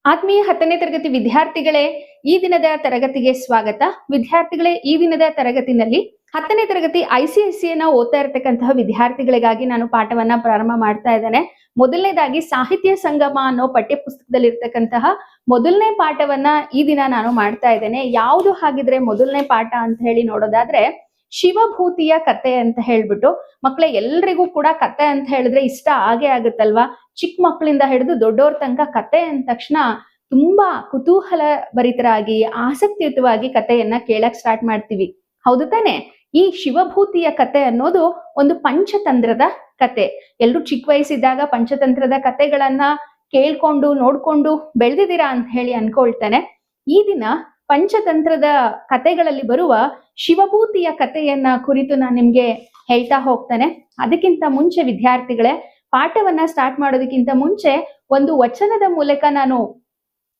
ಆತ್ಮೀಯ 10ನೇ ತರಗತಿ ವಿದ್ಯಾರ್ಥಿಗಳೇ, ಈ ದಿನದ ತರಗತಿಗೆ ಸ್ವಾಗತ. ವಿದ್ಯಾರ್ಥಿಗಳೇ, ಈ ದಿನದ ತರಗತಿನಲ್ಲಿ 10ನೇ ತರಗತಿ ICSEನ ಓದ್ತಾ ಇರತಕ್ಕಂತಹ ವಿದ್ಯಾರ್ಥಿಗಳಿಗಾಗಿ ನಾನು ಪಾಠವನ್ನ ಪ್ರಾರಂಭ ಮಾಡ್ತಾ ಇದ್ದೇನೆ. ಮೊದಲನೇದಾಗಿ ಸಾಹಿತ್ಯ ಸಂಗಮ ಅನ್ನೋ ಪಠ್ಯ ಪುಸ್ತಕದಲ್ಲಿ ಇರ್ತಕ್ಕಂತಹ ಮೊದಲನೇ ಪಾಠವನ್ನ ಈ ದಿನ ನಾನು ಮಾಡ್ತಾ ಇದ್ದೇನೆ. ಯಾವುದು ಹಾಗಿದ್ರೆ ಮೊದಲನೇ ಪಾಠ ಅಂತ ಹೇಳಿ ನೋಡೋದಾದ್ರೆ ಶಿವಭೂತಿಯ ಕತೆ ಅಂತ ಹೇಳ್ಬಿಟ್ಟು, ಮಕ್ಕಳೇ ಎಲ್ರಿಗೂ ಕೂಡ ಕತೆ ಅಂತ ಹೇಳಿದ್ರೆ ಇಷ್ಟ ಆಗೇ ಆಗುತ್ತಲ್ವಾ. ಚಿಕ್ಕ ಮಕ್ಕಳಿಂದ ಹಿಡಿದು ದೊಡ್ಡವ್ರ ತನಕ ಕತೆ ಅಂದ ತಕ್ಷಣ ತುಂಬಾ ಕುತೂಹಲ ಭರಿತರಾಗಿ ಆಸಕ್ತಿಯುತವಾಗಿ ಕಥೆಯನ್ನ ಕೇಳಕ್ ಸ್ಟಾರ್ಟ್ ಮಾಡ್ತೀವಿ, ಹೌದು ತಾನೆ? ಈ ಶಿವಭೂತಿಯ ಕತೆ ಅನ್ನೋದು ಒಂದು ಪಂಚತಂತ್ರದ ಕತೆ. ಎಲ್ರು ಚಿಕ್ಕ ವಯಸ್ಸಿದ್ದಾಗ ಪಂಚತಂತ್ರದ ಕತೆಗಳನ್ನ ಕೇಳ್ಕೊಂಡು ನೋಡ್ಕೊಂಡು ಬೆಳೆದಿದ್ದೀರಾ ಅಂತ ಹೇಳಿ ಅನ್ಕೊಳ್ತಾನೆ. ಈ ದಿನ ಪಂಚತಂತ್ರದ ಕತೆಗಳಲ್ಲಿ ಬರುವ ಶಿವಭೂತಿಯ ಕಥೆಯನ್ನ ಕುರಿತು ನಾನು ನಿಮ್ಗೆ ಹೇಳ್ತಾ ಹೋಗ್ತಾನೆ. ಅದಕ್ಕಿಂತ ಮುಂಚೆ ವಿದ್ಯಾರ್ಥಿಗಳೇ, ಪಾಠವನ್ನ ಸ್ಟಾರ್ಟ್ ಮಾಡೋದಕ್ಕಿಂತ ಮುಂಚೆ ಒಂದು ವಚನದ ಮೂಲಕ ನಾನು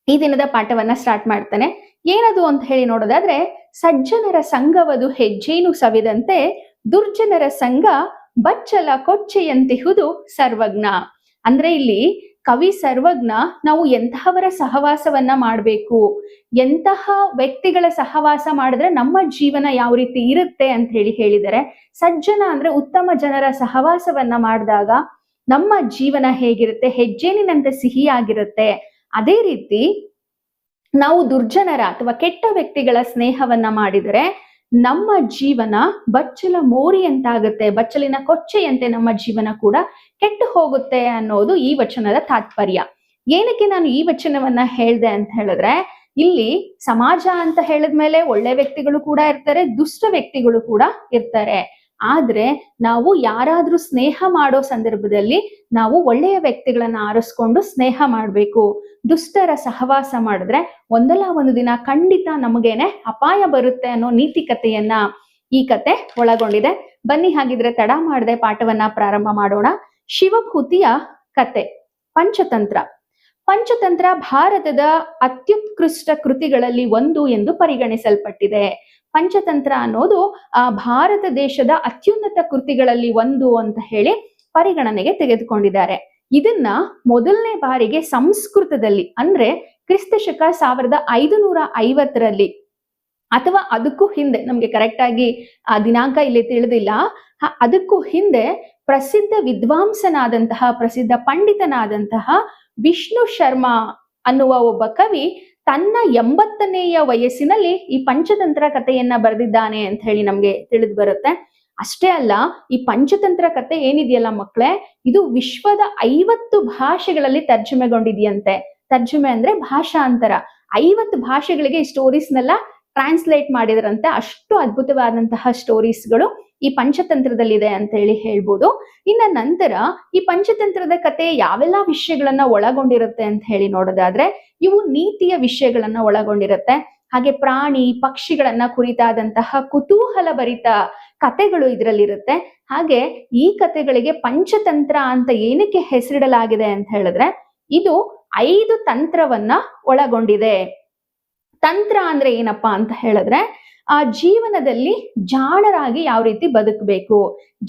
ಈ ದಿನದ ಪಾಠವನ್ನ ಸ್ಟಾರ್ಟ್ ಮಾಡ್ತಾನೆ. ಏನದು ಅಂತ ಹೇಳಿ ನೋಡೋದಾದ್ರೆ, ಸಜ್ಜನರ ಸಂಘವದು ಹೆಜ್ಜೇನು ಸವಿದಂತೆ ದುರ್ಜನರ ಸಂಘ ಬಚ್ಚಲ ಕೊಚ್ಚೆಯಂತಿಹುದು ಸರ್ವಜ್ಞ. ಅಂದ್ರೆ ಇಲ್ಲಿ ಕವಿ ಸರ್ವಜ್ಞ ನಾವು ಎಂತಹವರ ಸಹವಾಸವನ್ನ ಮಾಡಬೇಕು, ಎಂತಹ ವ್ಯಕ್ತಿಗಳ ಸಹವಾಸ ಮಾಡಿದ್ರೆ ನಮ್ಮ ಜೀವನ ಯಾವ ರೀತಿ ಇರುತ್ತೆ ಅಂತ ಹೇಳಿ ಹೇಳಿದರೆ, ಸಜ್ಜನ ಅಂದ್ರೆ ಉತ್ತಮ ಜನರ ಸಹವಾಸವನ್ನ ಮಾಡಿದಾಗ ನಮ್ಮ ಜೀವನ ಹೇಗಿರುತ್ತೆ, ಹೆಜ್ಜೇನಿನಂತೆ ಸಿಹಿಯಾಗಿರುತ್ತೆ. ಅದೇ ರೀತಿ ನಾವು ದುರ್ಜನರ ಅಥವಾ ಕೆಟ್ಟ ವ್ಯಕ್ತಿಗಳ ಸ್ನೇಹವನ್ನ ಮಾಡಿದರೆ ನಮ್ಮ ಜೀವನ ಬಚ್ಚಲ ಮೋರಿಯಂತಾಗುತ್ತೆ, ಬಚ್ಚಲಿನ ಕೊಚ್ಚೆಯಂತೆ ನಮ್ಮ ಜೀವನ ಕೂಡ ಕೆಟ್ಟು ಹೋಗುತ್ತೆ ಅನ್ನೋದು ಈ ವಚನದ ತಾತ್ಪರ್ಯ. ಏನಕ್ಕೆ ನಾನು ಈ ವಚನವನ್ನ ಹೇಳ್ದೆ ಅಂತ ಹೇಳಿದ್ರೆ, ಇಲ್ಲಿ ಸಮಾಜ ಅಂತ ಹೇಳಿದ್ಮೇಲೆ ಒಳ್ಳೆ ವ್ಯಕ್ತಿಗಳು ಕೂಡ ಇರ್ತಾರೆ, ದುಷ್ಟ ವ್ಯಕ್ತಿಗಳು ಕೂಡ ಇರ್ತಾರೆ. ಆದ್ರೆ ನಾವು ಯಾರಾದ್ರೂ ಸ್ನೇಹ ಮಾಡೋ ಸಂದರ್ಭದಲ್ಲಿ ನಾವು ಒಳ್ಳೆಯ ವ್ಯಕ್ತಿಗಳನ್ನ ಆರಿಸ್ಕೊಂಡು ಸ್ನೇಹ ಮಾಡ್ಬೇಕು. ದುಷ್ಟರ ಸಹವಾಸ ಮಾಡಿದ್ರೆ ಒಂದಲ್ಲ ಒಂದು ದಿನ ಖಂಡಿತ ನಮಗೇನೆ ಅಪಾಯ ಬರುತ್ತೆ ಅನ್ನೋ ನೀತಿ ಕಥೆಯನ್ನ ಈ ಕತೆ ಒಳಗೊಂಡಿದೆ. ಬನ್ನಿ ಹಾಗಿದ್ರೆ ತಡ ಮಾಡದೆ ಪಾಠವನ್ನ ಪ್ರಾರಂಭ ಮಾಡೋಣ. ಶಿವಭೂತಿಯ ಕತೆ. ಪಂಚತಂತ್ರ. ಪಂಚತಂತ್ರ ಭಾರತದ ಅತ್ಯುತ್ಕೃಷ್ಟ ಕೃತಿಗಳಲ್ಲಿ ಒಂದು ಎಂದು ಪರಿಗಣಿಸಲ್ಪಟ್ಟಿದೆ. ಪಂಚತಂತ್ರ ಅನ್ನೋದು ಭಾರತ ದೇಶದ ಅತ್ಯುನ್ನತ ಕೃತಿಗಳಲ್ಲಿ ಒಂದು ಅಂತ ಹೇಳಿ ಪರಿಗಣನೆಗೆ ತೆಗೆದುಕೊಂಡಿದ್ದಾರೆ. ಇದನ್ನ ಮೊದಲನೇ ಬಾರಿಗೆ ಸಂಸ್ಕೃತದಲ್ಲಿ ಅಂದ್ರೆ ಕ್ರಿಸ್ತ ಶಕ 1550ರಲ್ಲಿ ಅಥವಾ ಅದಕ್ಕೂ ಹಿಂದೆ, ನಮ್ಗೆ ಕರೆಕ್ಟ್ ಆಗಿ ಆ ದಿನಾಂಕ ಇಲ್ಲಿ ತಿಳಿದಿಲ್ಲ, ಅದಕ್ಕೂ ಹಿಂದೆ ಪ್ರಸಿದ್ಧ ವಿದ್ವಾಂಸನಾದಂತಹ ಪ್ರಸಿದ್ಧ ಪಂಡಿತನಾದಂತಹ ವಿಷ್ಣು ಶರ್ಮಾ ಅನ್ನುವ ಒಬ್ಬ ಕವಿ ತನ್ನ 80ನೆಯ ವಯಸ್ಸಿನಲ್ಲಿ ಈ ಪಂಚತಂತ್ರ ಕಥೆಯನ್ನ ಬರೆದಿದ್ದಾನೆ ಅಂತ ಹೇಳಿ ನಮ್ಗೆ ತಿಳಿದು ಬರುತ್ತೆ. ಅಷ್ಟೇ ಅಲ್ಲ, ಈ ಪಂಚತಂತ್ರ ಕಥೆ ಏನಿದೆಯಲ್ಲ ಮಕ್ಕಳೇ, ಇದು ವಿಶ್ವದ 50 ಭಾಷೆಗಳಲ್ಲಿ ತರ್ಜುಮೆಗೊಂಡಿದೆಯಂತೆ. ತರ್ಜುಮೆ ಅಂದ್ರೆ ಭಾಷಾಂತರ. 50 ಭಾಷೆಗಳಿಗೆ ಈ ಸ್ಟೋರೀಸ್ನೆಲ್ಲ ಟ್ರಾನ್ಸ್ಲೇಟ್ ಮಾಡಿದ್ರಂತೆ. ಅಷ್ಟು ಅದ್ಭುತವಾದಂತಹ ಸ್ಟೋರೀಸ್ಗಳು ಈ ಪಂಚತಂತ್ರದಲ್ಲಿದೆ ಅಂತ ಹೇಳಿ ಹೇಳ್ಬೋದು. ಇನ್ನ ನಂತರ ಈ ಪಂಚತಂತ್ರದ ಕತೆ ಯಾವೆಲ್ಲ ವಿಷಯಗಳನ್ನ ಒಳಗೊಂಡಿರುತ್ತೆ ಅಂತ ಹೇಳಿ ನೋಡೋದಾದ್ರೆ, ಇವು ನೀತಿಯ ವಿಷಯಗಳನ್ನ ಒಳಗೊಂಡಿರುತ್ತೆ. ಹಾಗೆ ಪ್ರಾಣಿ ಪಕ್ಷಿಗಳನ್ನ ಕುರಿತಾದಂತಹ ಕುತೂಹಲ ಭರಿತ ಕತೆಗಳು ಇದರಲ್ಲಿರುತ್ತೆ. ಹಾಗೆ ಈ ಕತೆಗಳಿಗೆ ಪಂಚತಂತ್ರ ಅಂತ ಏನಕ್ಕೆ ಹೆಸರಿಡಲಾಗಿದೆ ಅಂತ ಹೇಳಿದ್ರೆ, ಇದು 5 ತಂತ್ರವನ್ನ ಒಳಗೊಂಡಿದೆ. ತಂತ್ರ ಅಂದ್ರೆ ಏನಪ್ಪಾ ಅಂತ ಹೇಳಿದ್ರೆ, ಆ ಜೀವನದಲ್ಲಿ ಜಾಣರಾಗಿ ಯಾವ ರೀತಿ ಬದುಕಬೇಕು,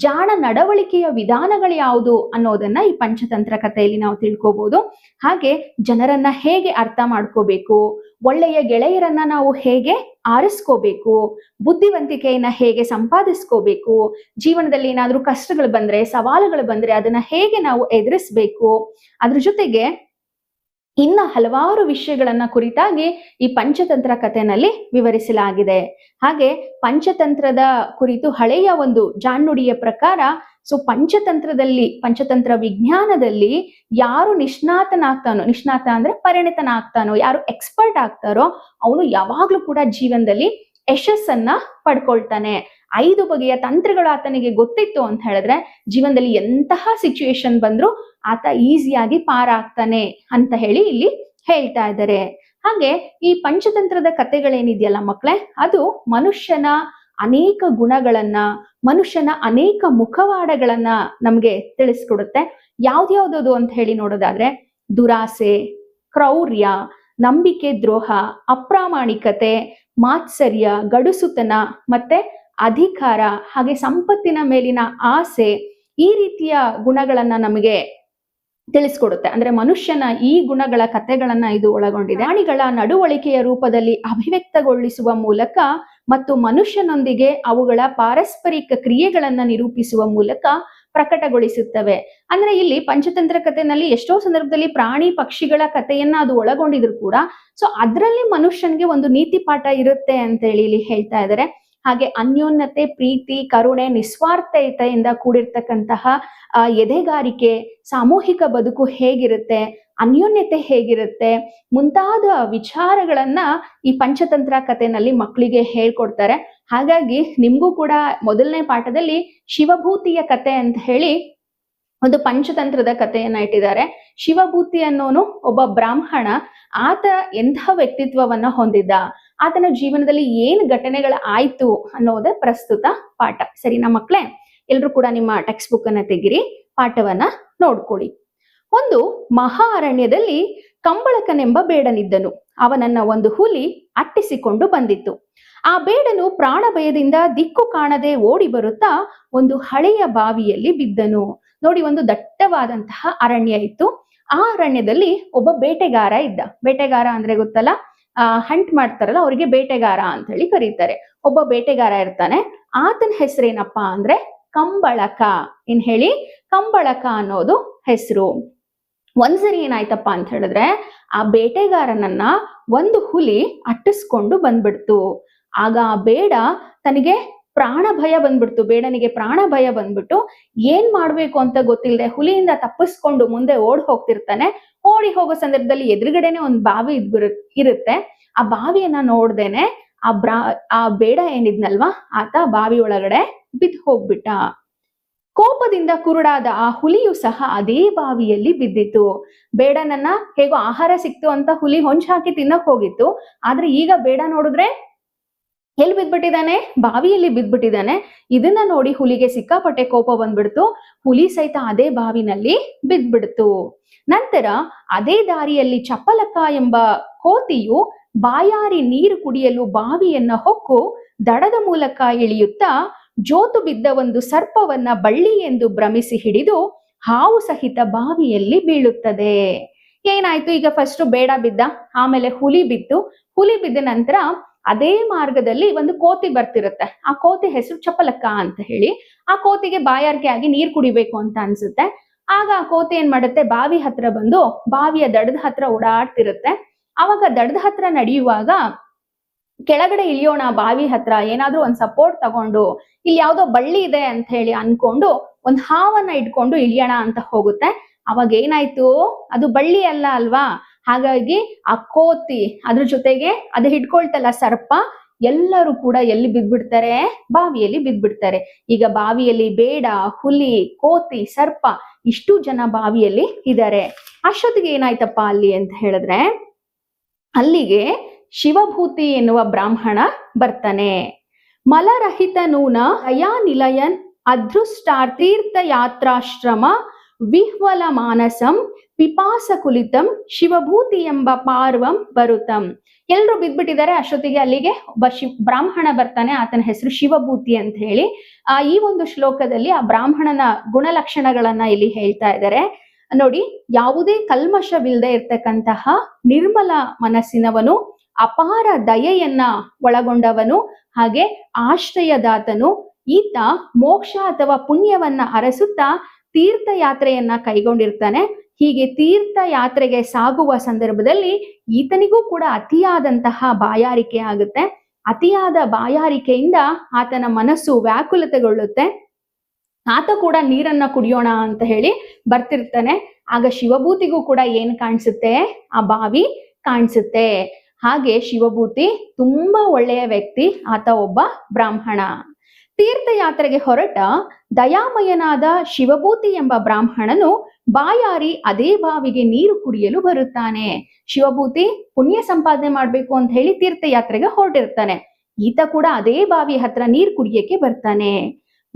ಜಾಣ ನಡವಳಿಕೆಯ ವಿಧಾನಗಳು ಯಾವುದು ಅನ್ನೋದನ್ನ ಈ ಪಂಚತಂತ್ರ ಕಥೆಯಲ್ಲಿ ನಾವು ತಿಳ್ಕೋಬಹುದು. ಹಾಗೆ ಜನರನ್ನ ಹೇಗೆ ಅರ್ಥ ಮಾಡ್ಕೋಬೇಕು, ಒಳ್ಳೆಯ ಗೆಳೆಯರನ್ನ ನಾವು ಹೇಗೆ ಆರಿಸ್ಕೋಬೇಕು, ಬುದ್ಧಿವಂತಿಕೆಯನ್ನ ಹೇಗೆ ಸಂಪಾದಿಸ್ಕೋಬೇಕು, ಜೀವನದಲ್ಲಿ ಏನಾದ್ರೂ ಕಷ್ಟಗಳು ಬಂದ್ರೆ ಸವಾಲುಗಳು ಬಂದ್ರೆ ಅದನ್ನ ಹೇಗೆ ನಾವು ಎದುರಿಸ್ಬೇಕು, ಅದ್ರ ಜೊತೆಗೆ ಇನ್ನ ಹಲವಾರು ವಿಷಯಗಳನ್ನ ಕುರಿತಾಗಿ ಈ ಪಂಚತಂತ್ರ ಕಥೆನಲ್ಲಿ ವಿವರಿಸಲಾಗಿದೆ. ಹಾಗೆ ಪಂಚತಂತ್ರದ ಕುರಿತು ಹಳೆಯ ಒಂದು ಜಾಣ್ನುಡಿಯ ಪ್ರಕಾರ, ಪಂಚತಂತ್ರ ವಿಜ್ಞಾನದಲ್ಲಿ ಯಾರು ನಿಷ್ಣಾತನಾಗ್ತಾನೋ, ನಿಷ್ಣಾತ ಅಂದ್ರೆ ಪರಿಣಿತನಾಗ್ತಾನೋ, ಯಾರು ಎಕ್ಸ್ಪರ್ಟ್ ಆಗ್ತಾರೋ ಅವನು ಯಾವಾಗ್ಲೂ ಕೂಡ ಜೀವನದಲ್ಲಿ ಯಶಸ್ಸನ್ನ ಪಡ್ಕೊಳ್ತಾನೆ. 5 ಬಗೆಯ ತಂತ್ರಗಳು ಆತನಿಗೆ ಗೊತ್ತಿತ್ತು ಅಂತ ಹೇಳಿದ್ರೆ ಜೀವನದಲ್ಲಿ ಎಂತಹ ಸಿಚುಯೇಷನ್ ಬಂದ್ರು ಆತ ಈಸಿಯಾಗಿ ಪಾರಾಗ್ತಾನೆ ಅಂತ ಹೇಳಿ ಇಲ್ಲಿ ಹೇಳ್ತಾ ಇದ್ದಾರೆ. ಹಾಗೆ ಈ ಪಂಚತಂತ್ರದ ಕಥೆಗಳೇನಿದೆಯಲ್ಲ ಮಕ್ಕಳೇ, ಅದು ಮನುಷ್ಯನ ಅನೇಕ ಗುಣಗಳನ್ನ, ಮನುಷ್ಯನ ಅನೇಕ ಮುಖವಾಡಗಳನ್ನ ನಮ್ಗೆ ತಿಳಿಸ್ಕೊಡುತ್ತೆ. ಯಾವ್ದ್ಯಾವ್ದು ಅಂತ ಹೇಳಿ ನೋಡೋದಾದ್ರೆ, ದುರಾಸೆ, ಕ್ರೌರ್ಯ, ನಂಬಿಕೆ ದ್ರೋಹ, ಅಪ್ರಾಮಾಣಿಕತೆ, ಮಾತ್ಸರ್ಯ, ಗಡುಸುತನ, ಮತ್ತೆ ಅಧಿಕಾರ, ಹಾಗೆ ಸಂಪತ್ತಿನ ಮೇಲಿನ ಆಸೆ, ಈ ರೀತಿಯ ಗುಣಗಳನ್ನ ನಮಗೆ ತಿಳಿಸ್ಕೊಡುತ್ತೆ. ಅಂದ್ರೆ ಮನುಷ್ಯನ ಈ ಗುಣಗಳ ಕಥೆಗಳನ್ನ ಇದು ಒಳಗೊಂಡಿದೆ. ಪ್ರಾಣಿಗಳ ನಡವಳಿಕೆಯ ರೂಪದಲ್ಲಿ ಅಭಿವ್ಯಕ್ತಗೊಳಿಸುವ ಮೂಲಕ ಮತ್ತು ಮನುಷ್ಯನೊಂದಿಗೆ ಅವುಗಳ ಪಾರಸ್ಪರಿಕ ಕ್ರಿಯೆಗಳನ್ನ ನಿರೂಪಿಸುವ ಮೂಲಕ ಪ್ರಕಟಗೊಳಿಸುತ್ತವೆ. ಅಂದ್ರೆ ಇಲ್ಲಿ ಪಂಚತಂತ್ರ ಕಥೆನಲ್ಲಿ ಎಷ್ಟೋ ಸಂದರ್ಭದಲ್ಲಿ ಪ್ರಾಣಿ ಪಕ್ಷಿಗಳ ಕಥೆಯನ್ನ ಅದು ಒಳಗೊಂಡಿದ್ರು ಕೂಡ ಸೊ ಅದರಲ್ಲಿ ಮನುಷ್ಯನ್ಗೆ ಒಂದು ನೀತಿ ಪಾಠ ಇರುತ್ತೆ ಅಂತ ಹೇಳಿ ಇಲ್ಲಿ ಹೇಳ್ತಾ ಇದ್ದಾರೆ. ಹಾಗೆ ಅನ್ಯೋನ್ಯತೆ, ಪ್ರೀತಿ, ಕರುಣೆ, ನಿಸ್ವಾರ್ಥತೆಯಿಂದ ಕೂಡಿರ್ತಕ್ಕಂತಹ ಎದೆಗಾರಿಕೆ, ಸಾಮೂಹಿಕ ಬದುಕು ಹೇಗಿರುತ್ತೆ, ಅನ್ಯೋನ್ಯತೆ ಹೇಗಿರುತ್ತೆ ಮುಂತಾದ ವಿಚಾರಗಳನ್ನ ಈ ಪಂಚತಂತ್ರ ಕಥೆನಲ್ಲಿ ಮಕ್ಕಳಿಗೆ ಹೇಳ್ಕೊಡ್ತಾರೆ. ಹಾಗಾಗಿ ನಿಮ್ಗೂ ಕೂಡ ಮೊದಲನೇ ಪಾಠದಲ್ಲಿ ಶಿವಭೂತಿಯ ಕತೆ ಅಂತ ಹೇಳಿ ಒಂದು ಪಂಚತಂತ್ರದ ಕಥೆಯನ್ನ ಇಟ್ಟಿದ್ದಾರೆ. ಶಿವಭೂತಿ ಅನ್ನೋನು ಒಬ್ಬ ಬ್ರಾಹ್ಮಣ. ಆತ ಎಂಥ ವ್ಯಕ್ತಿತ್ವವನ್ನ ಹೊಂದಿದ್ದ, ಆತನ ಜೀವನದಲ್ಲಿ ಏನ್ ಘಟನೆಗಳ ಆಯ್ತು ಅನ್ನೋದೇ ಪ್ರಸ್ತುತ ಪಾಠ. ಸರಿನಾ ಮಕ್ಕಳೇ? ಎಲ್ರು ಕೂಡ ನಿಮ್ಮ ಟೆಕ್ಸ್ಟ್ ಬುಕ್ ಅನ್ನ ತೆಗಿರಿ, ಪಾಠವನ್ನ ನೋಡ್ಕೊಳ್ಳಿ. ಒಂದು ಮಹಾ ಅರಣ್ಯದಲ್ಲಿ ಕಂಬಳಕನೆಂಬ ಬೇಡನಿದ್ದನು. ಅವನನ್ನ ಒಂದು ಹುಲಿ ಅಟ್ಟಿಸಿಕೊಂಡು ಬಂದಿತ್ತು. ಆ ಬೇಡನು ಪ್ರಾಣ ಭಯದಿಂದ ದಿಕ್ಕು ಕಾಣದೆ ಓಡಿ ಬರುತ್ತಾ ಒಂದು ಹಳೆಯ ಬಾವಿಯಲ್ಲಿ ಬಿದ್ದನು. ನೋಡಿ, ಒಂದು ದಟ್ಟವಾದಂತಹ ಅರಣ್ಯ ಇತ್ತು. ಆ ಅರಣ್ಯದಲ್ಲಿ ಒಬ್ಬ ಬೇಟೆಗಾರ ಇದ್ದ. ಬೇಟೆಗಾರ ಅಂದ್ರೆ ಗೊತ್ತಲ್ಲ, ಹಂಟ್ ಮಾಡ್ತಾರಲ್ಲ, ಅವರಿಗೆ ಬೇಟೆಗಾರ ಅಂತ ಹೇಳಿ ಕರೀತಾರೆ. ಒಬ್ಬ ಬೇಟೆಗಾರ ಇರ್ತಾನೆ. ಆತನ ಹೆಸರೇನಪ್ಪಾ ಅಂದ್ರೆ ಕಂಬಳಕ. ಏನ್ ಹೇಳಿ? ಕಂಬಳಕ ಅನ್ನೋದು ಹೆಸರು. ಒಂದ್ಸರಿ ಏನಾಯ್ತಪ್ಪ ಅಂತ ಹೇಳಿದ್ರೆ, ಆ ಬೇಟೆಗಾರನನ್ನ ಒಂದು ಹುಲಿ ಅಟ್ಟಿಸ್ಕೊಂಡು ಬಂದ್ಬಿಡ್ತು. ಆಗ ಆ ಬೇಡ ತನಗೆ ಪ್ರಾಣ ಭಯ ಬಂದ್ಬಿಡ್ತು. ಬೇಡನಿಗೆ ಪ್ರಾಣ ಭಯ ಬಂದ್ಬಿಟ್ಟು ಏನ್ ಮಾಡ್ಬೇಕು ಅಂತ ಗೊತ್ತಿಲ್ಲದೆ ಹುಲಿಯಿಂದ ತಪ್ಪಿಸ್ಕೊಂಡು ಮುಂದೆ ಓಡಿ ಹೋಗ್ತಿರ್ತಾನೆ. ಓಡಿ ಹೋಗೋ ಸಂದರ್ಭದಲ್ಲಿ ಎದುರುಗಡೆನೆ ಒಂದು ಬಾವಿ ಇರುತ್ತೆ. ಆ ಬಾವಿಯನ್ನ ನೋಡ್ದೇನೆ ಆ ಬೇಡ ಏನಿದ್ನಲ್ವಾ, ಆತ ಬಾವಿ ಒಳಗಡೆ ಬಿದ್ದು ಹೋಗ್ಬಿಟ್ಟ. ಕೋಪದಿಂದ ಕುರುಡಾದ ಆ ಹುಲಿಯು ಸಹ ಅದೇ ಬಾವಿಯಲ್ಲಿ ಬಿದ್ದಿತ್ತು. ಬೇಡನನ್ನ ಹೇಗೋ ಆಹಾರ ಸಿಕ್ತು ಅಂತ ಹುಲಿ ಹೊಂಚ್ ಹಾಕಿ ತಿನ್ನಕ್ ಹೋಗಿತ್ತು. ಆದ್ರೆ ಈಗ ಬೇಡ ನೋಡಿದ್ರೆ ಎಲ್ಲಿ ಬಿದ್ಬಿಟ್ಟಿದ್ದಾನೆ? ಬಾವಿಯಲ್ಲಿ ಬಿದ್ಬಿಟ್ಟಿದ್ದಾನೆ. ಇದನ್ನ ನೋಡಿ ಹುಲಿಗೆ ಸಿಕ್ಕಾಪಟ್ಟೆ ಕೋಪ ಬಂದ್ಬಿಡ್ತು. ಹುಲಿ ಸಹಿತ ಅದೇ ಬಾವಿನಲ್ಲಿ ಬಿದ್ಬಿಡ್ತು. ನಂತರ ಅದೇ ದಾರಿಯಲ್ಲಿ ಚಪಲಕ ಎಂಬ ಕೋತಿಯು ಬಾಯಾರಿ ನೀರು ಕುಡಿಯಲು ಬಾವಿಯನ್ನ ಹೊಕ್ಕು ದಡದ ಮೂಲಕ ಇಳಿಯುತ್ತಾ ಜೋತು ಬಿದ್ದ ಒಂದು ಸರ್ಪವನ್ನ ಬಳ್ಳಿ ಎಂದು ಭ್ರಮಿಸಿ ಹಿಡಿದು ಹಾವು ಸಹಿತ ಬಾವಿಯಲ್ಲಿ ಬೀಳುತ್ತದೆ. ಏನಾಯ್ತು? ಈಗ ಫಸ್ಟ್ ಬೇಡ ಬಿದ್ದ, ಆಮೇಲೆ ಹುಲಿ ಬಿತ್ತು. ಹುಲಿ ಬಿದ್ದ ನಂತರ ಅದೇ ಮಾರ್ಗದಲ್ಲಿ ಒಂದು ಕೋತಿ ಬರ್ತಿರುತ್ತೆ. ಆ ಕೋತಿ ಹೆಸರು ಚಪಲಕ್ಕ ಅಂತ ಹೇಳಿ. ಆ ಕೋತಿಗೆ ಬಾಯಾರಿಕೆ ಆಗಿ ನೀರ್ ಕುಡಿಬೇಕು ಅಂತ ಅನ್ಸುತ್ತೆ. ಆಗ ಆ ಕೋತಿ ಏನ್ ಮಾಡುತ್ತೆ? ಬಾವಿ ಹತ್ರ ಬಂದು ಬಾವಿಯ ದಡದ ಹತ್ರ ಓಡಾಡ್ತಿರುತ್ತೆ. ಅವಾಗ ದಡದ ಹತ್ರ ನಡೆಯುವಾಗ ಕೆಳಗಡೆ ಇಳಿಯೋಣ ಬಾವಿ ಹತ್ರ, ಏನಾದ್ರೂ ಒಂದ್ ಸಪೋರ್ಟ್ ತಗೊಂಡು, ಇಲ್ಲಿ ಯಾವ್ದೋ ಬಳ್ಳಿ ಇದೆ ಅಂತ ಹೇಳಿ ಅನ್ಕೊಂಡು ಒಂದ್ ಹಾವನ್ನ ಇಟ್ಕೊಂಡು ಇಳಿಯೋಣ ಅಂತ ಹೋಗುತ್ತೆ. ಅವಾಗ ಏನಾಯ್ತು? ಅದು ಬಳ್ಳಿ ಅಲ್ಲ ಅಲ್ವಾ. ಹಾಗಾಗಿ ಆ ಕೋತಿ ಅದ್ರ ಜೊತೆಗೆ ಅದು ಹಿಡ್ಕೊಳ್ತಲ್ಲ ಸರ್ಪ, ಎಲ್ಲರೂ ಕೂಡ ಎಲ್ಲಿ ಬಿದ್ಬಿಡ್ತಾರೆ? ಬಾವಿಯಲ್ಲಿ ಬಿದ್ಬಿಡ್ತಾರೆ. ಈಗ ಬಾವಿಯಲ್ಲಿ ಬೇಡ, ಹುಲಿ, ಕೋತಿ, ಸರ್ಪ ಇಷ್ಟು ಜನ ಬಾವಿಯಲ್ಲಿ ಇದ್ದಾರೆ. ಅಷ್ಟೊತ್ತಿಗೆ ಏನಾಯ್ತಪ್ಪ ಅಲ್ಲಿ ಅಂತ ಹೇಳಿದ್ರೆ, ಅಲ್ಲಿಗೆ ಶಿವಭೂತಿ ಎನ್ನುವ ಬ್ರಾಹ್ಮಣ ಬರ್ತಾನೆ. ಮಲರಹಿತನೂನ ದಯಾನಿಲಯನ್ ಅದೃಷ್ಟಾರ್ತೀರ್ಥ ಯಾತ್ರಾಶ್ರಮ ವಿಹ್ವಲ ಮಾನಸಂ ಪಿಪಾಸ ಕುಲಿತಂ ಶಿವಭೂತಿ ಎಂಬ ಪಾರ್ವಂ ಬರುತಂ. ಎಲ್ರು ಬಿದ್ಬಿಟ್ಟಿದ್ದಾರೆ. ಅಷ್ಟೊತ್ತಿಗೆ ಅಲ್ಲಿಗೆ ಒಬ್ಬ ಬ್ರಾಹ್ಮಣ ಬರ್ತಾನೆ. ಆತನ ಹೆಸರು ಶಿವಭೂತಿ ಅಂತ ಹೇಳಿ. ಈ ಒಂದು ಶ್ಲೋಕದಲ್ಲಿ ಆ ಬ್ರಾಹ್ಮಣನ ಗುಣಲಕ್ಷಣಗಳನ್ನ ಇಲ್ಲಿ ಹೇಳ್ತಾ ಇದ್ದಾರೆ. ನೋಡಿ, ಯಾವುದೇ ಕಲ್ಮಶವಿಲ್ಲದೆ ಇರ್ತಕ್ಕಂತಹ ನಿರ್ಮಲ ಮನಸ್ಸಿನವನು, ಅಪಾರ ದಯೆಯನ್ನ ಒಳಗೊಂಡವನು, ಹಾಗೆ ಆಶ್ರಯದಾತನು. ಈತ ಮೋಕ್ಷ ಅಥವಾ ಪುಣ್ಯವನ್ನ ಅರಸುತ್ತಾ ತೀರ್ಥಯಾತ್ರೆಯನ್ನ ಕೈಗೊಂಡಿರ್ತಾನೆ. ಹೀಗೆ ತೀರ್ಥಯಾತ್ರೆಗೆ ಸಾಗುವ ಸಂದರ್ಭದಲ್ಲಿ ಈತನಿಗೂ ಕೂಡ ಅತಿಯಾದಂತಹ ಬಾಯಾರಿಕೆ ಆಗುತ್ತೆ. ಅತಿಯಾದ ಬಾಯಾರಿಕೆಯಿಂದ ಆತನ ಮನಸ್ಸು ವ್ಯಾಕುಲತೆಗೊಳ್ಳುತ್ತೆ. ಆತ ಕೂಡ ನೀರನ್ನ ಕುಡಿಯೋಣ ಅಂತ ಹೇಳಿ ಬರ್ತಿರ್ತಾನೆ. ಆಗ ಶಿವಭೂತಿಗೂ ಕೂಡ ಏನ್ ಕಾಣಿಸುತ್ತೆ? ಆ ಬಾವಿ ಕಾಣಿಸುತ್ತೆ. ಹಾಗೆ ಶಿವಭೂತಿ ತುಂಬಾ ಒಳ್ಳೆಯ ವ್ಯಕ್ತಿ. ಆತ ಒಬ್ಬ ಬ್ರಾಹ್ಮಣ. ತೀರ್ಥಯಾತ್ರೆಗೆ ಹೊರಟ ದಯಾಮಯನಾದ ಶಿವಭೂತಿ ಎಂಬ ಬ್ರಾಹ್ಮಣನು ಬಾಯಾರಿ ಅದೇ ಬಾವಿಗೆ ನೀರು ಕುಡಿಯಲು ಬರುತ್ತಾನೆ. ಶಿವಭೂತಿ ಪುಣ್ಯ ಸಂಪಾದನೆ ಮಾಡ್ಬೇಕು ಅಂತ ಹೇಳಿ ತೀರ್ಥಯಾತ್ರೆಗೆ ಹೊರಟಿರ್ತಾನೆ. ಈತ ಕೂಡ ಅದೇ ಬಾವಿ ಹತ್ರ ನೀರು ಕುಡಿಯಕ್ಕೆ ಬರ್ತಾನೆ.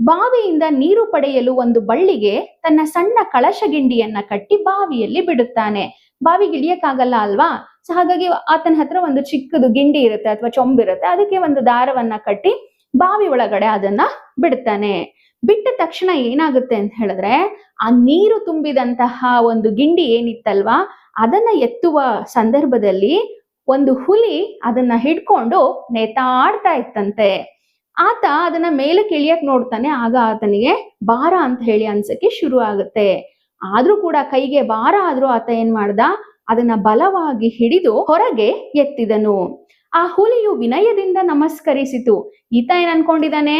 ಬಾವಿಯಿಂದ ನೀರು ಪಡೆಯಲು ಒಂದು ಬಳ್ಳಿಗೆ ತನ್ನ ಸಣ್ಣ ಕಳಶಗಿಂಡಿಯನ್ನ ಕಟ್ಟಿ ಬಾವಿಯಲ್ಲಿ ಬಿಡುತ್ತಾನೆ. ಬಾವಿಗೆ ಇಳಿಯಕ್ಕಾಗಲ್ಲ ಅಲ್ವಾ. ಸೊ ಹಾಗಾಗಿ ಆತನ ಹತ್ರ ಒಂದು ಚಿಕ್ಕದು ಗಿಂಡಿ ಇರುತ್ತೆ ಅಥವಾ ಚೊಂಬಿರುತ್ತೆ. ಅದಕ್ಕೆ ಒಂದು ದಾರವನ್ನ ಕಟ್ಟಿ ಬಾವಿ ಒಳಗಡೆ ಅದನ್ನ ಬಿಡ್ತಾನೆ. ಬಿಟ್ಟ ತಕ್ಷಣ ಏನಾಗುತ್ತೆ ಅಂತ ಹೇಳಿದ್ರೆ ಆ ನೀರು ತುಂಬಿದಂತಹ ಒಂದು ಗಿಂಡಿ ಏನಿತ್ತಲ್ವಾ ಅದನ್ನ ಎತ್ತುವ ಸಂದರ್ಭದಲ್ಲಿ ಒಂದು ಹುಲಿ ಅದನ್ನ ಹಿಡ್ಕೊಂಡು ನೇತಾಡ್ತಾ ಇತ್ತಂತೆ. ಆತ ಅದನ್ನ ಮೇಲಕ್ಕೆ ಇಳಿಯಕ್ ನೋಡ್ತಾನೆ. ಆಗ ಆತನಿಗೆ ಭಾರ ಅಂತ ಹೇಳಿ ಅನ್ಸಕ್ಕೆ ಶುರು ಆಗುತ್ತೆ. ಆದ್ರೂ ಕೂಡ ಕೈಗೆ ಭಾರ ಆದ್ರೂ ಆತ ಏನ್ ಮಾಡ್ದ, ಅದನ್ನ ಬಲವಾಗಿ ಹಿಡಿದು ಹೊರಗೆ ಎತ್ತಿದನು. ಆ ಹುಲಿಯು ವಿನಯದಿಂದ ನಮಸ್ಕರಿಸಿತು. ಈತ ಏನ್ ಅನ್ಕೊಂಡಿದ್ದಾನೆ,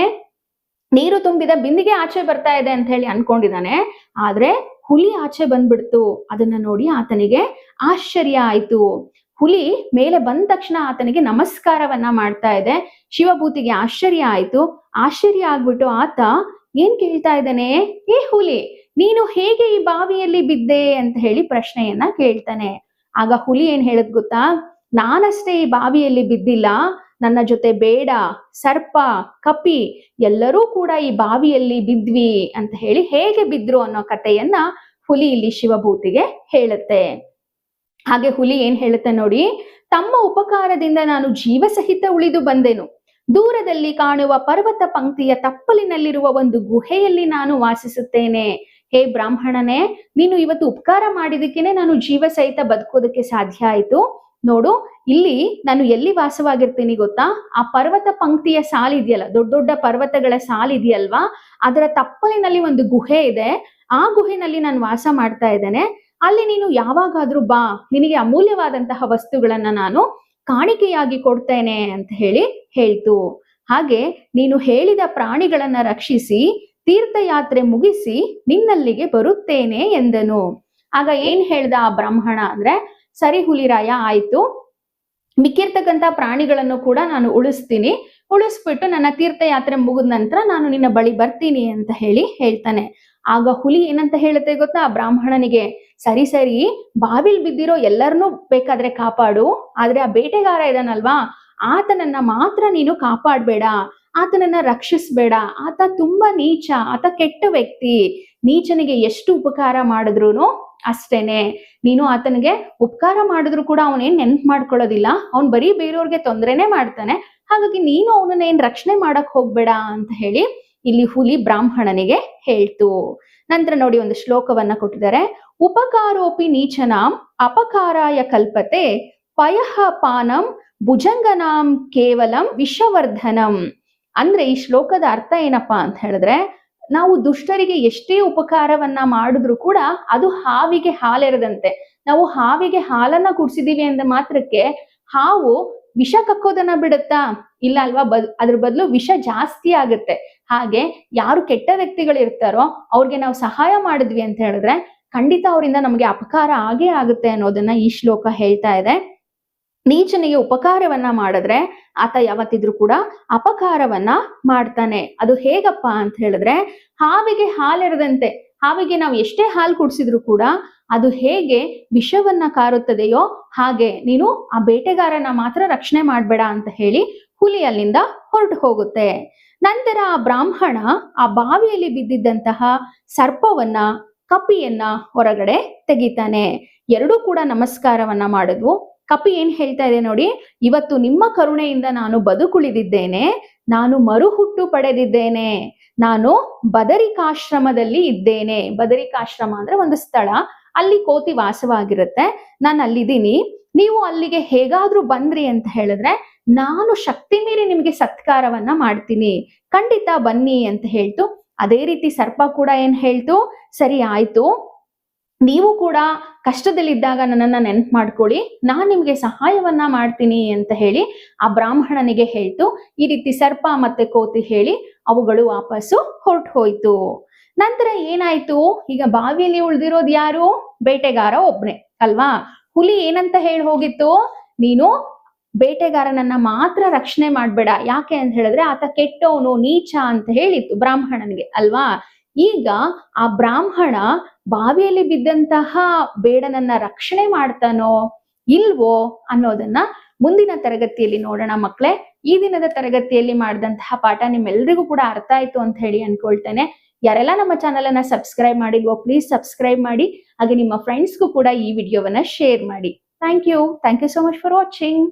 ನೀರು ತುಂಬಿದ ಬಿಂದಿಗೆ ಆಚೆ ಬರ್ತಾ ಇದೆ ಅಂತ ಹೇಳಿ ಅನ್ಕೊಂಡಿದ್ದಾನೆ. ಆದ್ರೆ ಹುಲಿ ಆಚೆ ಬಂದ್ಬಿಡ್ತು. ಅದನ್ನ ನೋಡಿ ಆತನಿಗೆ ಆಶ್ಚರ್ಯ ಆಯ್ತು. ಹುಲಿ ಮೇಲೆ ಬಂದ ತಕ್ಷಣ ಆತನಿಗೆ ನಮಸ್ಕಾರವನ್ನ ಮಾಡ್ತಾ ಇದೆ. ಶಿವಭೂತಿಗೆ ಆಶ್ಚರ್ಯ ಆಯ್ತು. ಆಶ್ಚರ್ಯ ಆಗ್ಬಿಟ್ಟು ಆತ ಏನ್ ಕೇಳ್ತಾ ಇದ್ದಾನೆ, ಏ ಹುಲಿ, ನೀನು ಹೇಗೆ ಈ ಬಾವಿಯಲ್ಲಿ ಬಿದ್ದೆ ಅಂತ ಹೇಳಿ ಪ್ರಶ್ನೆಯನ್ನ ಕೇಳ್ತಾನೆ. ಆಗ ಹುಲಿ ಏನ್ ಹೇಳದ್ ಗೊತ್ತಾ, ನಾನಷ್ಟೇ ಈ ಬಾವಿಯಲ್ಲಿ ಬಿದ್ದಿಲ್ಲ, ನನ್ನ ಜೊತೆ ಬೇಡ, ಸರ್ಪ, ಕಪಿ ಎಲ್ಲರೂ ಕೂಡ ಈ ಬಾವಿಯಲ್ಲಿ ಬಿದ್ವಿ ಅಂತ ಹೇಳಿ ಹೇಗೆ ಬಿದ್ರು ಅನ್ನೋ ಕಥೆಯನ್ನ ಹುಲಿ ಇಲ್ಲಿ ಶಿವಭೂತಿಗೆ ಹೇಳುತ್ತೆ. ಹಾಗೆ ಹುಲಿ ಏನ್ ಹೇಳುತ್ತೆ ನೋಡಿ, ತಮ್ಮ ಉಪಕಾರದಿಂದ ನಾನು ಜೀವಸಹಿತ ಉಳಿದು ಬಂದೆನು. ದೂರದಲ್ಲಿ ಕಾಣುವ ಪರ್ವತ ಪಂಕ್ತಿಯ ತಪ್ಪಲಿನಲ್ಲಿರುವ ಒಂದು ಗುಹೆಯಲ್ಲಿ ನಾನು ವಾಸಿಸುತ್ತೇನೆ. ಹೇ ಬ್ರಾಹ್ಮಣನೇ, ನೀನು ಇವತ್ತು ಉಪಕಾರ ಮಾಡಿದಕ್ಕೇನೆ ನಾನು ಜೀವ ಸಹಿತ ಬದುಕೋದಕ್ಕೆ ಸಾಧ್ಯ ಆಯ್ತು. ನೋಡು, ಇಲ್ಲಿ ನಾನು ಎಲ್ಲಿ ವಾಸವಾಗಿರ್ತೀನಿ ಗೊತ್ತಾ, ಆ ಪರ್ವತ ಪಂಕ್ತಿಯ ಸಾಲಿದೆಯಲ್ಲ, ದೊಡ್ಡ ದೊಡ್ಡ ಪರ್ವತಗಳ ಸಾಲಿದೆಯಲ್ವಾ, ಅದರ ತಪ್ಪಲಿನಲ್ಲಿ ಒಂದು ಗುಹೆ ಇದೆ. ಆ ಗುಹೆನಲ್ಲಿ ನಾನು ವಾಸ ಮಾಡ್ತಾ ಇದ್ದೇನೆ. ಅಲ್ಲಿ ನೀನು ಯಾವಾಗಾದ್ರೂ ಬಾ, ನಿನಗೆ ಅಮೂಲ್ಯವಾದಂತಹ ವಸ್ತುಗಳನ್ನ ನಾನು ಕಾಣಿಕೆಯಾಗಿ ಕೊಡ್ತೇನೆ ಅಂತ ಹೇಳಿ ಹೇಳ್ತು. ಹಾಗೆ ನೀನು ಹೇಳಿದ ಪ್ರಾಣಿಗಳನ್ನ ರಕ್ಷಿಸಿ ತೀರ್ಥಯಾತ್ರೆ ಮುಗಿಸಿ ನಿನ್ನಲ್ಲಿಗೆ ಬರುತ್ತೇನೆ ಎಂದನು. ಆಗ ಏನ್ ಹೇಳ್ದ ಆ ಬ್ರಾಹ್ಮಣ ಅಂದ್ರೆ, ಸರಿ ಹುಲಿರಾಯ, ಆಯ್ತು, ಮಿಕ್ಕಿರ್ತಕ್ಕಂಥ ಪ್ರಾಣಿಗಳನ್ನು ಕೂಡ ನಾನು ಉಳಿಸ್ಬಿಟ್ಟು ನನ್ನ ತೀರ್ಥಯಾತ್ರೆ ಮುಗಿದ ನಂತರ ನಾನು ನಿನ್ನ ಬಳಿ ಬರ್ತೀನಿ ಅಂತ ಹೇಳಿ ಹೇಳ್ತಾನೆ. ಆಗ ಹುಲಿ ಏನಂತ ಹೇಳುತ್ತೆ ಗೊತ್ತಾ ಆ ಬ್ರಾಹ್ಮಣನಿಗೆ, ಸರಿ ಸರಿ, ಬಾವಿಲ್ ಬಿದ್ದಿರೋ ಎಲ್ಲರನ್ನೂ ಬೇಕಾದ್ರೆ ಕಾಪಾಡು, ಆದ್ರೆ ಆ ಬೇಟೆಗಾರ ಇದಾನಲ್ವಾ ಆತನನ್ನ ಮಾತ್ರ ನೀನು ಕಾಪಾಡ್ಬೇಡ, ಆತನನ್ನ ರಕ್ಷಿಸ್ಬೇಡ. ಆತ ತುಂಬಾ ನೀಚ, ಆತ ಕೆಟ್ಟ ವ್ಯಕ್ತಿ. ನೀಚನಿಗೆ ಎಷ್ಟು ಉಪಕಾರ ಮಾಡಿದ್ರು ಅಷ್ಟೇನೆ. ನೀನು ಆತನಿಗೆ ಉಪಕಾರ ಮಾಡಿದ್ರು ಕೂಡ ಅವನೇನ್ ನೆನ್ಪು ಮಾಡ್ಕೊಳ್ಳೋದಿಲ್ಲ, ಅವ್ನ್ ಬರೀ ಬೇರೆಯವ್ರಿಗೆ ತೊಂದರೆನೆ ಮಾಡ್ತಾನೆ. ಹಾಗಾಗಿ ನೀನು ಅವನನ್ನ ಏನ್ ರಕ್ಷಣೆ ಮಾಡಕ್ ಹೋಗ್ಬೇಡ ಅಂತ ಹೇಳಿ ಇಲ್ಲಿ ಹುಲಿ ಬ್ರಾಹ್ಮಣನಿಗೆ ಹೇಳ್ತು. ನಂತರ ನೋಡಿ ಒಂದು ಶ್ಲೋಕವನ್ನ ಕೊಟ್ಟಿದ್ದಾರೆ. ಉಪಕಾರೋಪಿ ನೀಚನಾಂ ಅಪಕಾರಾಯ ಕಲ್ಪತೆ ಪಯಃ ಪಾನಂ ಭುಜಂಗನಾಂ ಕೇವಲಂ ವಿಷವರ್ಧನಂ. ಅಂದ್ರೆ ಈ ಶ್ಲೋಕದ ಅರ್ಥ ಏನಪ್ಪಾ ಅಂತ ಹೇಳಿದ್ರೆ, ನಾವು ದುಷ್ಟರಿಗೆ ಎಷ್ಟೇ ಉಪಕಾರವನ್ನ ಮಾಡಿದ್ರು ಕೂಡ ಅದು ಹಾವಿಗೆ ಹಾಲೆರದಂತೆ. ನಾವು ಹಾವಿಗೆ ಹಾಲನ್ನ ಕುಡ್ಸಿದೀವಿ ಅಂದ ಮಾತ್ರಕ್ಕೆ ಹಾವು ವಿಷ ಕಕ್ಕೋದನ್ನ ಬಿಡುತ್ತಾ? ಇಲ್ಲ ಅಲ್ವಾ, ಅದ್ರ ಬದಲು ವಿಷ ಜಾಸ್ತಿ ಆಗುತ್ತೆ. ಹಾಗೆ ಯಾರು ಕೆಟ್ಟ ವ್ಯಕ್ತಿಗಳು ಇರ್ತಾರೋ ಅವ್ರಿಗೆ ನಾವು ಸಹಾಯ ಮಾಡಿದ್ವಿ ಅಂತ ಹೇಳಿದ್ರೆ ಖಂಡಿತ ಅವರಿಂದ ನಮ್ಗೆ ಅಪಕಾರ ಆಗೇ ಆಗುತ್ತೆ ಅನ್ನೋದನ್ನ ಈ ಶ್ಲೋಕ ಹೇಳ್ತಾ ಇದೆ. ನೀಚನಿಗೆ ಉಪಕಾರವನ್ನ ಮಾಡಿದ್ರೆ ಆತ ಯಾವತ್ತಿದ್ರು ಕೂಡ ಅಪಕಾರವನ್ನ ಮಾಡ್ತಾನೆ. ಅದು ಹೇಗಪ್ಪ ಅಂತ ಹೇಳಿದ್ರೆ, ಹಾವಿಗೆ ಹಾಲೆರದಂತೆ. ಹಾವಿಗೆ ನಾವು ಎಷ್ಟೇ ಹಾಲು ಕುಡಿಸಿದ್ರು ಕೂಡ ಅದು ಹೇಗೆ ವಿಷವನ್ನ ಕಾರುತ್ತದೆಯೋ ಹಾಗೆ ನೀನು ಆ ಬೇಟೆಗಾರನ ಮಾತ್ರ ರಕ್ಷಣೆ ಮಾಡ್ಬೇಡ ಅಂತ ಹೇಳಿ ಹುಲಿ ಅಲ್ಲಿಂದ ಹೊರಟು ಹೋಗುತ್ತೆ. ನಂತರ ಆ ಬ್ರಾಹ್ಮಣ ಆ ಬಾವಿಯಲ್ಲಿ ಬಿದ್ದಿದ್ದಂತಹ ಸರ್ಪವನ್ನ, ಕಪಿಯನ್ನ ಹೊರಗಡೆ ತೆಗಿತಾನೆ. ಎರಡೂ ಕೂಡ ನಮಸ್ಕಾರವನ್ನ ಮಾಡಿದ್ವು. ಕಪಿ ಏನ್ ಹೇಳ್ತಾ ಇದೆ ನೋಡಿ, ಇವತ್ತು ನಿಮ್ಮ ಕರುಣೆಯಿಂದ ನಾನು ಬದುಕುಳಿದಿದ್ದೇನೆ, ನಾನು ಮರುಹುಟ್ಟು ಪಡೆದಿದ್ದೇನೆ, ನಾನು ಬದರಿಕಾಶ್ರಮದಲ್ಲಿ ಇದ್ದೇನೆ. ಬದರಿಕಾಶ್ರಮ ಅಂದ್ರೆ ಒಂದು ಸ್ಥಳ, ಅಲ್ಲಿ ಕೋತಿ ವಾಸವಾಗಿರುತ್ತೆ. ನಾನು ಅಲ್ಲಿದ್ದೀನಿ, ನೀವು ಅಲ್ಲಿಗೆ ಹೇಗಾದ್ರೂ ಬಂದ್ರಿ ಅಂತ ಹೇಳಿದ್ರೆ ನಾನು ಶಕ್ತಿ ಮೀರಿ ನಿಮ್ಗೆ ಸತ್ಕಾರವನ್ನ ಮಾಡ್ತೀನಿ, ಖಂಡಿತ ಬನ್ನಿ ಅಂತ ಹೇಳ್ತು. ಅದೇ ರೀತಿ ಸರ್ಪ ಕೂಡ ಏನ್ ಹೇಳ್ತು, ಸರಿ ಆಯ್ತು, ನೀವು ಕೂಡ ಕಷ್ಟದಲ್ಲಿದ್ದಾಗ ನನ್ನನ್ನ ನೆನ್ಪು ಮಾಡ್ಕೊಳ್ಳಿ, ನಾನ್ ನಿಮ್ಗೆ ಸಹಾಯವನ್ನ ಮಾಡ್ತೀನಿ ಅಂತ ಹೇಳಿ ಆ ಬ್ರಾಹ್ಮಣನಿಗೆ ಹೇಳ್ತು. ಈ ರೀತಿ ಸರ್ಪ ಮತ್ತೆ ಕೋತಿ ಹೇಳಿ ಅವುಗಳು ವಾಪಸ್ಸು ಹೊರಟು ಹೋಯ್ತು. ನಂತರ ಏನಾಯ್ತು, ಈಗ ಬಾವಿಯಲ್ಲಿ ಉಳ್ದಿರೋದು ಯಾರು? ಬೇಟೆಗಾರ ಒಬ್ನೇ ಅಲ್ವಾ. ಹುಲಿ ಏನಂತ ಹೇಳಿ ಹೋಗಿತ್ತು, ನೀನು ಬೇಟೆಗಾರನನ್ನ ಮಾತ್ರ ರಕ್ಷಣೆ ಮಾಡ್ಬೇಡ, ಯಾಕೆ ಅಂತ ಹೇಳಿದ್ರೆ ಆತ ಕೆಟ್ಟವನು, ನೀಚ ಅಂತ ಹೇಳಿತ್ತು ಬ್ರಾಹ್ಮಣನಿಗೆ ಅಲ್ವಾ. ಈಗ ಆ ಬ್ರಾಹ್ಮಣ ಬಾವಿಯಲ್ಲಿ ಬಿದ್ದಂತಹ ಬೇಡನನ್ನ ರಕ್ಷಣೆ ಮಾಡ್ತಾನೋ ಇಲ್ವೋ ಅನ್ನೋದನ್ನ ಮುಂದಿನ ತರಗತಿಯಲ್ಲಿ ನೋಡೋಣ ಮಕ್ಕಳೇ. ಈ ದಿನದ ತರಗತಿಯಲ್ಲಿ ಮಾಡಿದಂತಹ ಪಾಠ ನಿಮ್ಮೆಲ್ಲರಿಗೂ ಕೂಡ ಅರ್ಥ ಆಯ್ತು ಅಂತ ಹೇಳಿ ಅನ್ಕೊಳ್ತೇನೆ. ಯಾರೆಲ್ಲ ನಮ್ಮ ಚಾನಲ್ ಅನ್ನ ಸಬ್ಸ್ಕ್ರೈಬ್ ಮಾಡಿಲ್ವೋ ಪ್ಲೀಸ್ ಸಬ್ಸ್ಕ್ರೈಬ್ ಮಾಡಿ, ಹಾಗೆ ನಿಮ್ಮ ಫ್ರೆಂಡ್ಸ್ಗೂ ಕೂಡ ಈ ವಿಡಿಯೋವನ್ನ ಶೇರ್ ಮಾಡಿ. Thank you so much for watching.